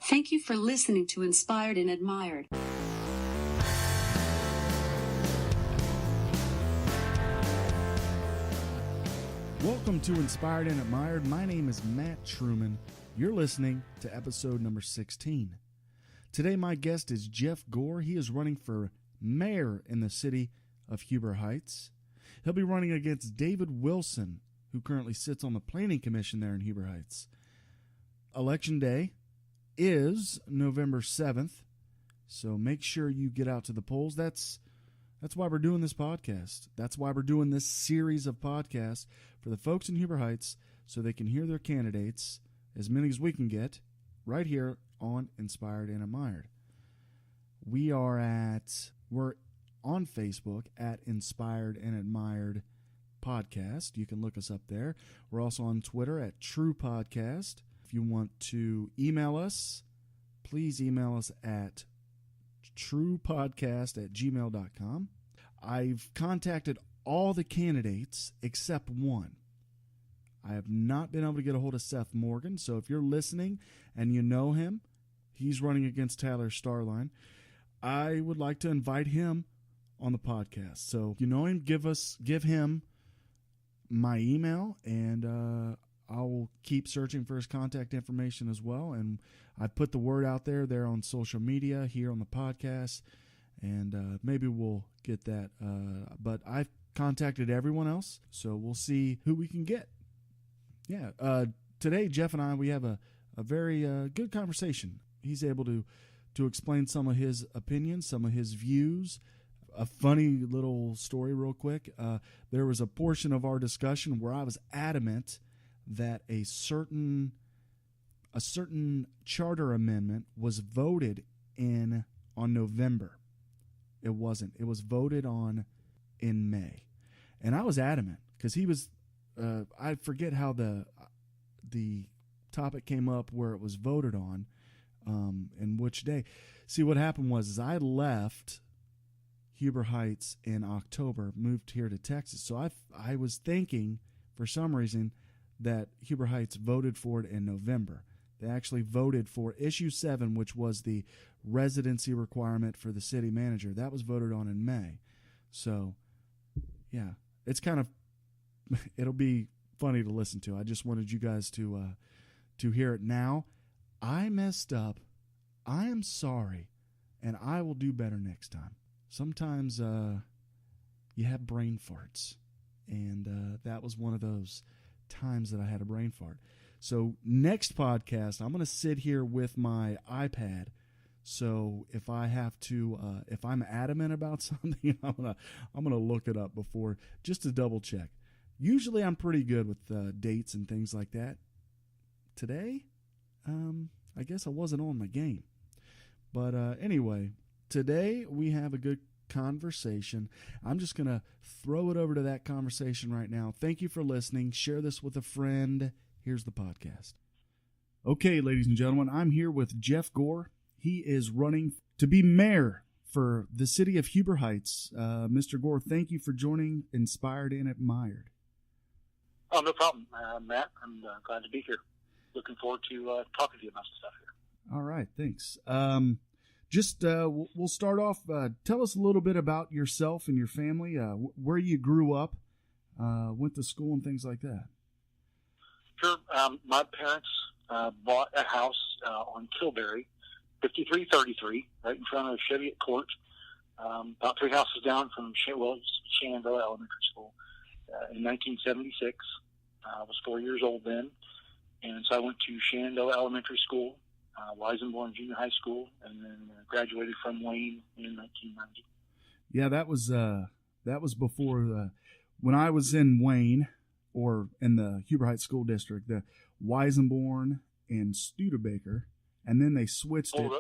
Thank you for listening to Inspired and Admired. Welcome to Inspired and Admired. My name is Matt Truman. You're listening to episode number 16. Today my guest is Jeff Gore. He is running for mayor in the city of Huber Heights. He'll be running against David Wilson, who currently sits on the planning commission there in Huber Heights. Election day is November 7th, so make sure you get out to the polls. That's why we're doing this podcast. That's why we're doing this series of podcasts for the folks in Huber Heights so they can hear their candidates, as many as we can get, right here on Inspired and Admired. We're on Facebook at Inspired and Admired Podcast. You can look us up there. We're also on Twitter at True Podcast. If you want to email us, please email us at truepodcast@gmail.com. I've contacted all the candidates except one. I have not been able to get a hold of Seth Morgan, so if you're listening and you know him, he's running against Tyler Starline, I would like to invite him on the podcast. So if you know him, give him my email, and I'll keep searching for his contact information as well. And I put the word out there on social media, here on the podcast, and maybe we'll get that. But I've contacted everyone else, so we'll see who we can get. Yeah. Today, Jeff and I, we have a very good conversation. He's able to explain some of his opinions, some of his views. A funny little story real quick. There was a portion of our discussion where I was adamant that a certain charter amendment was voted in on November. It wasn't. It was voted on in May. And I was adamant because he was I forget how the topic came up where it was voted on and which day. See, what happened was I left Huber Heights in October, moved here to Texas. So I was thinking for some reason that Huber Heights voted for it in November. They actually voted for Issue 7, which was the residency requirement for the city manager. That was voted on in May. So, yeah, it's kind of, it'll be funny to listen to. I just wanted you guys to hear it now. I messed up. I am sorry, and I will do better next time. Sometimes you have brain farts, and that was one of those times that I had a brain fart. So next podcast, I'm going to sit here with my iPad. So if I have to, if I'm adamant about something, I'm gonna look it up before, just to double check. Usually I'm pretty good with dates and things like that. Today, I guess I wasn't on my game. But anyway, today we have a good conversation. I'm just going to throw it over to that conversation right now. Thank you for listening. Share this with a friend. Here's the podcast. Okay, ladies and gentlemen, I'm here with Jeff Gore. He is running to be mayor for the city of Huber Heights. Mr. Gore, thank you for joining Inspired and Admired. Oh, no problem, Matt. I'm glad to be here. Looking forward to talking to you about stuff here. All right, thanks. We'll start off. Tell us a little bit about yourself and your family, where you grew up, went to school, and things like that. Sure. My parents bought a house on Kilberry, 5333, right in front of Cheviot Court, about 3 houses down from Shenandoah Elementary School, in 1976. I was 4 years old then, and so I went to Shenandoah Elementary School, Weisenborn Junior High School, and then graduated from Wayne in 1990. Yeah, that was before when I was in Wayne, or in the Huber Heights School District, the Weisenborn and Studebaker, and then they switched it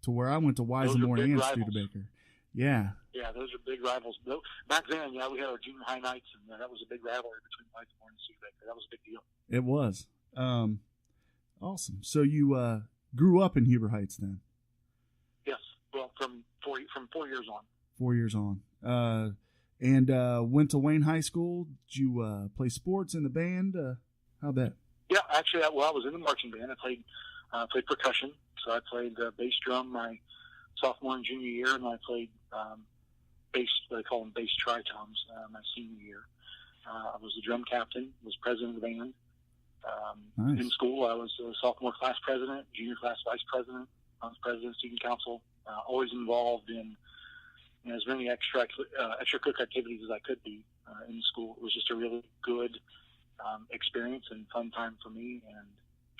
to where I went to Weisenborn and Studebaker. Yeah. Yeah, those are big rivals. Back then, we had our junior high nights, and that was a big rivalry between Weisenborn and Studebaker. That was a big deal. It was. Awesome. So you grew up in Huber Heights then? Yes. Well, from 4 years on. 4 years on. And went to Wayne High School. Did you play sports in the band? How'd that? Yeah, actually, I was in the marching band. I played percussion, So I played bass drum my sophomore and junior year, and I played bass, they call them bass tritoms, my senior year. I was the drum captain, was president of the band. Nice. In school, I was a sophomore class president, junior class vice president. I was president of student council. Always involved in as many extracurricular activities as I could be in school. It was just a really good experience and fun time for me, and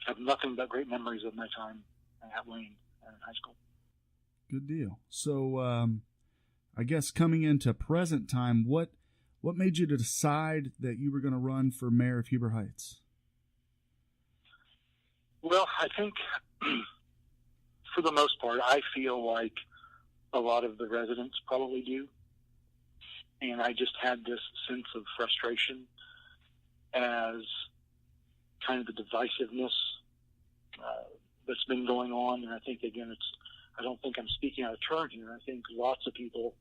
have nothing but great memories of my time at Wayne in high school. Good deal. So, I guess coming into present time, what made you to decide that you were going to run for mayor of Huber Heights? Well, I think for the most part, I feel like a lot of the residents probably do. And I just had this sense of frustration as kind of the divisiveness that's been going on. And I think, again, I don't think I'm speaking out of turn here. I think lots of people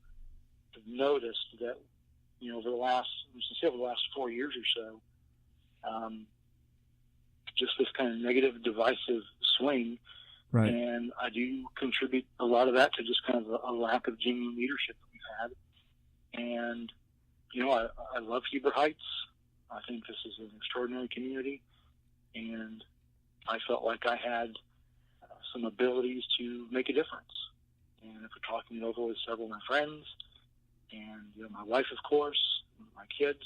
have noticed that, over the last 4 years or so, just this kind of negative, divisive swing. Right. And I do contribute a lot of that to just kind of a lack of genuine leadership that we've had. And, I love Huber Heights. I think this is an extraordinary community. And I felt like I had some abilities to make a difference. And if we're talking it over with several of my friends and, my wife, of course, my kids,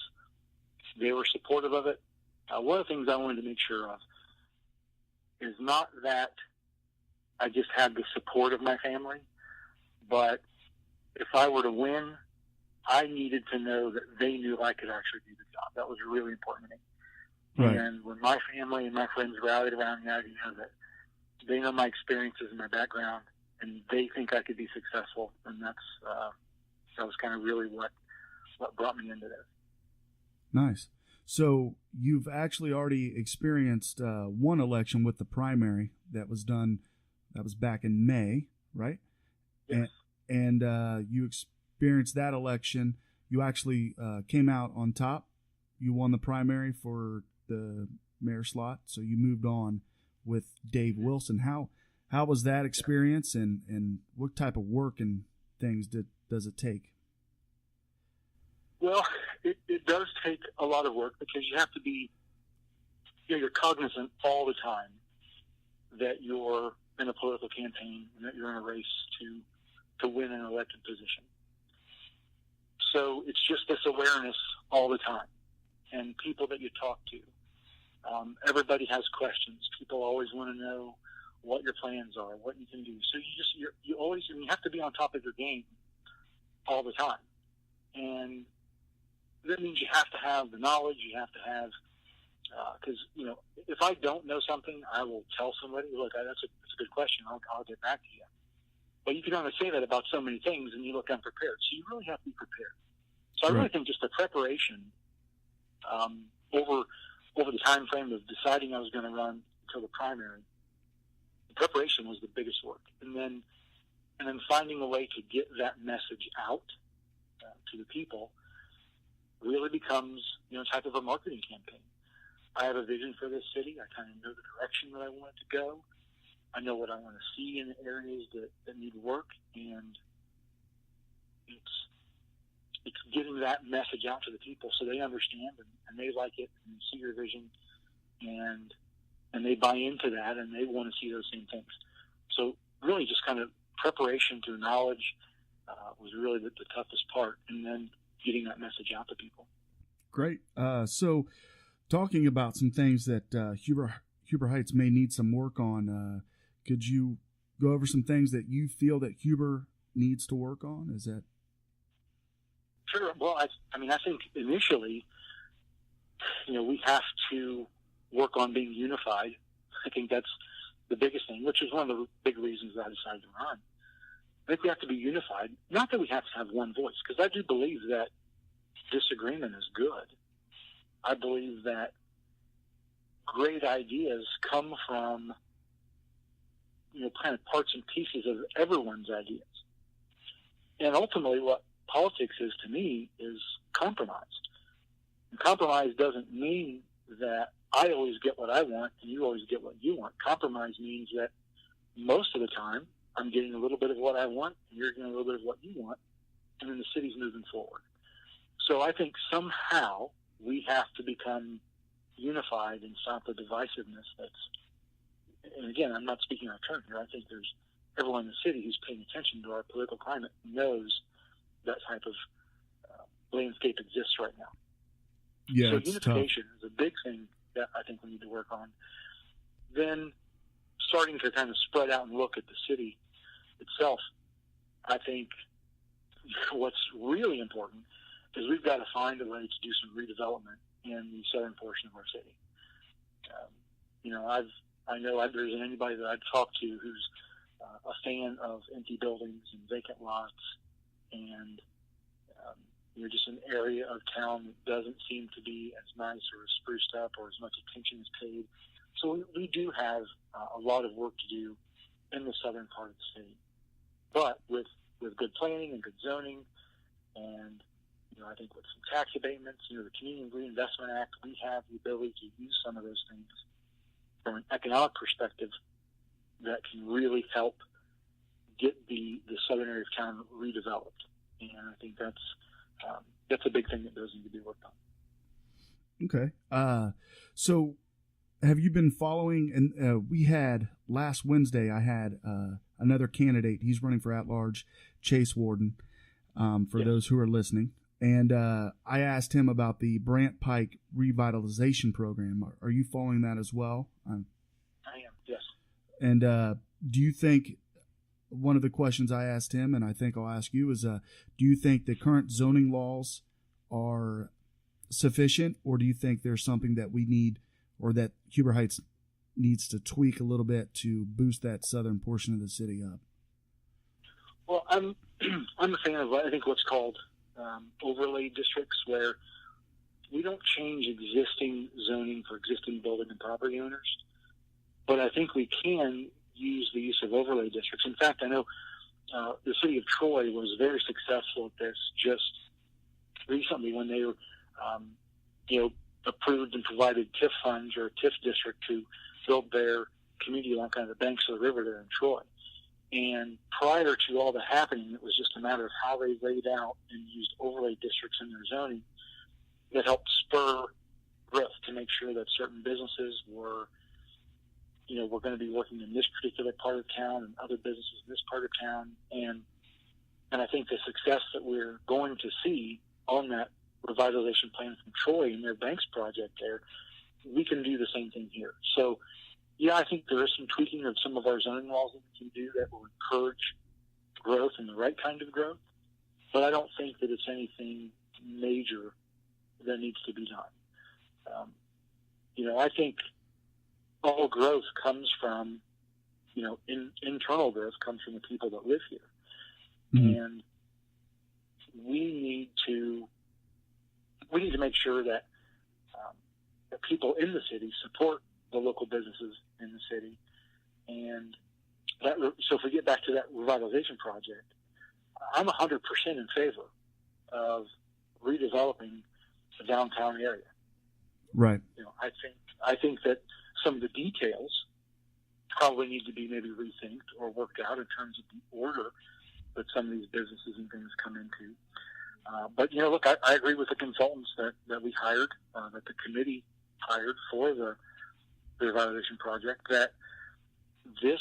they were supportive of it. One of the things I wanted to make sure of is not that I just had the support of my family, but if I were to win, I needed to know that they knew I could actually do the job. That was really important to me. Right. And when my family and my friends rallied around the idea that they know my experiences and my background, and they think I could be successful, and that was kind of really what brought me into this. Nice. So you've actually already experienced one election with the primary that was done. That was back in May, right? Yes. And you experienced that election. You actually came out on top. You won the primary for the mayor slot, so you moved on with Dave Wilson. How was that experience, and what type of work and things does it take? Well, it does take a lot of work because you have to be, you're cognizant all the time that you're in a political campaign and that you're in a race to win an elected position. So it's just this awareness all the time. And people that you talk to, everybody has questions. People always want to know what your plans are, what you can do. So you always, you have to be on top of your game all the time. And that means you have to have the knowledge, you have to have, because, if I don't know something, I will tell somebody, look, that's a good question, I'll get back to you. But you can only say that about so many things, and you look unprepared. So you really have to be prepared. So I really think just the preparation over the time frame of deciding I was going to run until the primary, the preparation was the biggest work. And then finding a way to get that message out to the people really becomes, type of a marketing campaign. I have a vision for this city. I kind of know the direction that I want it to go. I know what I want to see in the areas that need work, and it's getting that message out to the people so they understand and they like it and see your vision, and they buy into that and they want to see those same things. So really just kind of preparation to knowledge was really the toughest part, and then getting that message out to people. Great. So talking about some things that Huber Heights may need some work on, could you go over some things that you feel that Huber needs to work on? Is that? Sure. Well, I think initially, we have to work on being unified. I think that's the biggest thing, which is one of the big reasons I decided to run. I think we have to be unified. Not that we have to have one voice, because I do believe that disagreement is good. I believe that great ideas come from, kind of parts and pieces of everyone's ideas. And ultimately what politics is to me is compromise. And compromise doesn't mean that I always get what I want and you always get what you want. Compromise means that most of the time, I'm getting a little bit of what I want, and you're getting a little bit of what you want, and then the city's moving forward. So I think somehow we have to become unified and stop the divisiveness that's, and again, I'm not speaking out of turn here. I think there's everyone in the city who's paying attention to our political climate knows that type of landscape exists right now. Yeah, so it's unification tough. is a big thing that I think we need to work on. Then starting to kind of spread out and look at the city itself, I think what's really important is we've got to find a way to do some redevelopment in the southern portion of our city. I know there isn't anybody that I've talked to who's a fan of empty buildings and vacant lots and just an area of town that doesn't seem to be as nice or as spruced up or as much attention is paid. So we do have a lot of work to do in the southern part of the state. But with good planning and good zoning and, I think with some tax abatements, the Community Reinvestment Act, we have the ability to use some of those things from an economic perspective that can really help get the southern area of town redeveloped. And I think that's a big thing that does need to be worked on. Okay. So have you been following, and we had last Wednesday, I had another candidate. He's running for at-large, Chase Warden, for those who are listening. And I asked him about the Brant Pike Revitalization Program. Are you following that as well? I am, yes. And do you think, one of the questions I asked him, and I think I'll ask you, is do you think the current zoning laws are sufficient, or do you think there's something that we need, or that Huber Heights needs to tweak a little bit to boost that southern portion of the city up? Well, I'm a fan of, I think, what's called overlay districts, where we don't change existing zoning for existing building and property owners, but I think we can use the use of overlay districts. In fact, I know the city of Troy was very successful at this just recently when they were, approved and provided TIF funds or a TIF district to build their community along kind of the banks of the river there in Troy. And prior to all that happening, it was just a matter of how they laid out and used overlay districts in their zoning that helped spur growth to make sure that certain businesses were going to be working in this particular part of town and other businesses in this part of town. And I think the success that we're going to see on that revitalization plan from Troy and their banks project there, we can do the same thing here. So, yeah, I think there is some tweaking of some of our zoning laws that we can do that will encourage growth and the right kind of growth. But I don't think that it's anything major that needs to be done. I think all growth comes from, internal growth comes from the people that live here. Mm-hmm. And we need to make sure that the people in the city support the local businesses in the city. And so if we get back to that revitalization project, I'm 100% in favor of redeveloping the downtown area. Right. I think that some of the details probably need to be maybe rethinked or worked out in terms of the order that some of these businesses and things come into. But look, I agree with the consultants that we hired, that the committee hired for the revitalization project, that this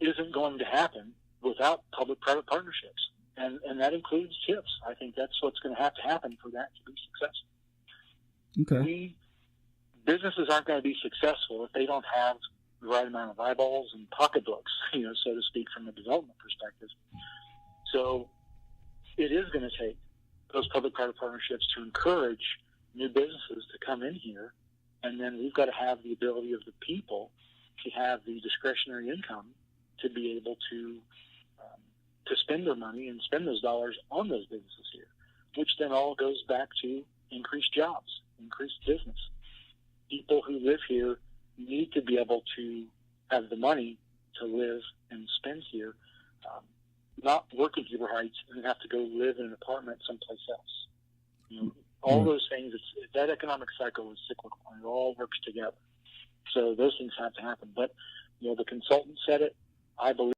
isn't going to happen without public-private partnerships. And that includes TIFs. I think that's what's going to happen for that to be successful. Okay. Businesses aren't going to be successful if they don't have the right amount of eyeballs and pocketbooks, so to speak, from a development perspective. So it is going to take those public-private partnerships to encourage new businesses to come in here, and then we've got to have the ability of the people to have the discretionary income to be able to spend their money and spend those dollars on those businesses here, which then all goes back to increased jobs, increased business. People who live here need to be able to have the money to live and spend here, not work in Huber Heights and have to go live in an apartment someplace else. All those things, that economic cycle is cyclical, and it all works together. So those things have to happen. But, the consultant said it. I believe